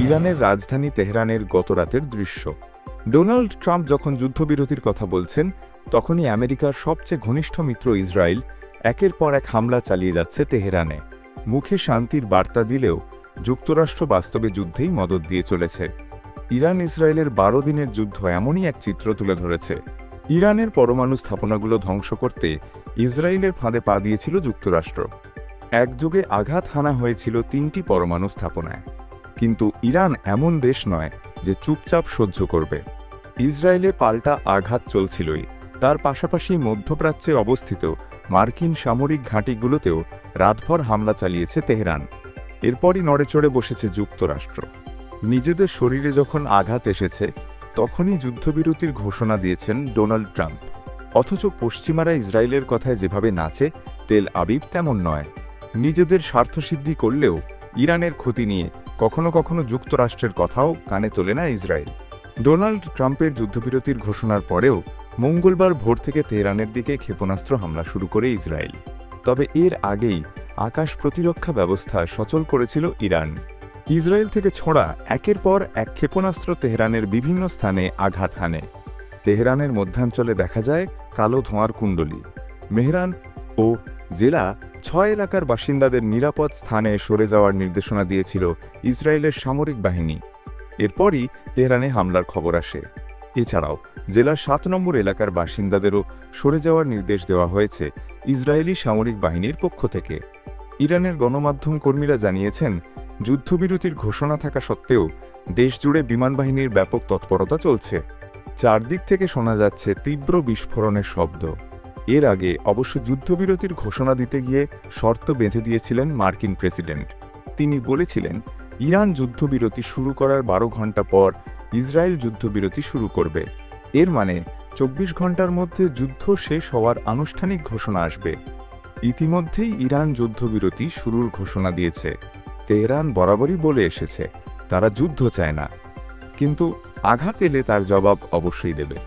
ইরানের রাজধানী তেহরানের গতরাতের দৃশ্য। ডোনাল্ড ট্রাম্প যখন যুদ্ধবিরতির কথা বলছেন, তখনই আমেরিকার সবচেয়ে ঘনিষ্ঠ মিত্র ইসরায়েল একের পর এক হামলা চালিয়ে যাচ্ছে তেহরানে। মুখে শান্তির বার্তা দিলেও যুক্তরাষ্ট্র বাস্তবে যুদ্ধেই মদদ দিয়ে চলেছে। ইরান ইসরায়েলের 12 দিনের যুদ্ধ এমনই এক চিত্র তুলে ধরেছে। ইরানের পরমাণু স্থাপনাগুলো ধ্বংস করতে ইসরায়েলের ফাঁদে পা দিয়েছিল যুক্তরাষ্ট্র। একযোগে আঘাত হানা হয়েছিল 3টি পরমাণু স্থাপনায়। কিন্তু ইরান এমন দেশ নয় যে চুপচাপ সহ্য করবে। ইসরায়েলে পাল্টা আঘাত চলছিলই, তার পাশাপাশি মধ্যপ্রাচ্যে অবস্থিত মার্কিন সামরিক ঘাঁটিগুলোতেও রাতভর হামলা চালিয়েছে তেহরান। এরপরই নড়েচড়ে বসেছে যুক্তরাষ্ট্র। নিজেদের শরীরে যখন আঘাত এসেছে, তখনই যুদ্ধবিরতির ঘোষণা দিয়েছেন ডোনাল্ড ট্রাম্প। অথচ পশ্চিমারা ইসরায়েলের কথায় যেভাবে নাচে, তেল আবিব তেমন নয়। নিজেদের স্বার্থসিদ্ধি করলেও ইরানের ক্ষতি নিয়ে কখনো কখনো যুক্তরাষ্ট্রের কথাও কানে তোলে না ইসরায়েল। ডোনাল্ড ট্রাম্পের যুদ্ধবিরতির ঘোষণার পরেও মঙ্গলবার ভোর থেকে তেহরানের দিকে ক্ষেপণাস্ত্র হামলা শুরু করে ইসরায়েল। তবে এর আগেই আকাশ প্রতিরক্ষা ব্যবস্থা সচল করেছিল ইরান। ইসরায়েল থেকে ছোঁড়া একের পর এক ক্ষেপণাস্ত্র তেহরানের বিভিন্ন স্থানে আঘাত হানে। তেহরানের মধ্যাঞ্চলে দেখা যায় কালো ধোঁয়ার কুণ্ডলী। মেহরান ও জেলা 6 এলাকার বাসিন্দাদের নিরাপদ স্থানে সরে যাওয়ার নির্দেশনা দিয়েছিল ইসরায়েলের সামরিক বাহিনী। এরপরই তেহরানে হামলার খবর আসে। এছাড়াও জেলার 7 নম্বর এলাকার বাসিন্দাদেরও সরে যাওয়ার নির্দেশ দেওয়া হয়েছে ইসরায়েলি সামরিক বাহিনীর পক্ষ থেকে। ইরানের গণমাধ্যম কর্মীরা জানিয়েছেন, যুদ্ধবিরতির ঘোষণা থাকা সত্ত্বেও দেশজুড়ে বিমানবাহিনীর ব্যাপক তৎপরতা চলছে। চারদিক থেকে শোনা যাচ্ছে তীব্র বিস্ফোরণের শব্দ। এর আগে অবশ্য যুদ্ধবিরতির ঘোষণা দিতে গিয়ে শর্ত বেঁধে দিয়েছিলেন মার্কিন প্রেসিডেন্ট। তিনি বলেছিলেন, ইরান যুদ্ধবিরতি শুরু করার 12 ঘণ্টা পর ইসরায়েল যুদ্ধবিরতি শুরু করবে। এর মানে 24 ঘণ্টার মধ্যে যুদ্ধ শেষ হওয়ার আনুষ্ঠানিক ঘোষণা আসবে। ইতিমধ্যেই ইরান যুদ্ধবিরতি শুরুর ঘোষণা দিয়েছে। তেহরান বরাবরই বলে এসেছে তারা যুদ্ধ চায় না, কিন্তু আঘাত এলে তার জবাব অবশ্যই দেবে।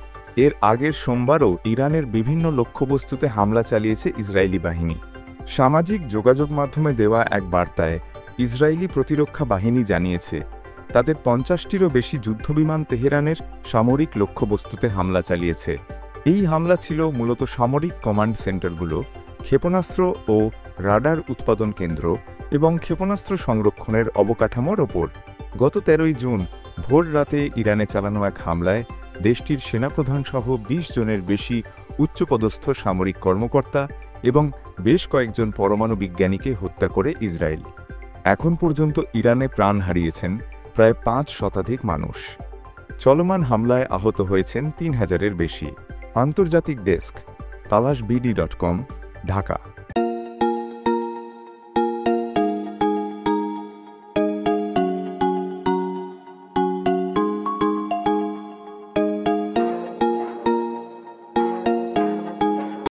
এর আগের সোমবারও ইরানের বিভিন্ন লক্ষ্যবস্তুতে হামলা চালিয়েছে ইসরায়েলি বাহিনী। সামাজিক যোগাযোগ মাধ্যমে দেওয়া এক বার্তায় ইসরায়েলি প্রতিরক্ষা বাহিনী জানিয়েছে, তাদের 50টিরও বেশি যুদ্ধবিমান তেহরানের সামরিক লক্ষ্যবস্তুতে হামলা চালিয়েছে। এই হামলা ছিল মূলত সামরিক কমান্ড সেন্টারগুলো, ক্ষেপণাস্ত্র ও রাডার উৎপাদন কেন্দ্র এবং ক্ষেপণাস্ত্র সংরক্ষণের অবকাঠামোর ওপর। গত 13ই জুন ভোর রাতে ইরানে চালানো এক হামলায় দেশটির সেনাপ্রধানসহ 20 জনের বেশি উচ্চপদস্থ সামরিক কর্মকর্তা এবং বেশ কয়েকজন পরমাণু বিজ্ঞানীকে হত্যা করে ইসরায়েল। এখন পর্যন্ত ইরানে প্রাণ হারিয়েছেন প্রায় 5 শতাধিক মানুষ। চলমান হামলায় আহত হয়েছেন 3000-এর বেশি। আন্তর্জাতিক ডেস্ক, তালাশবিডি.com, ঢাকা।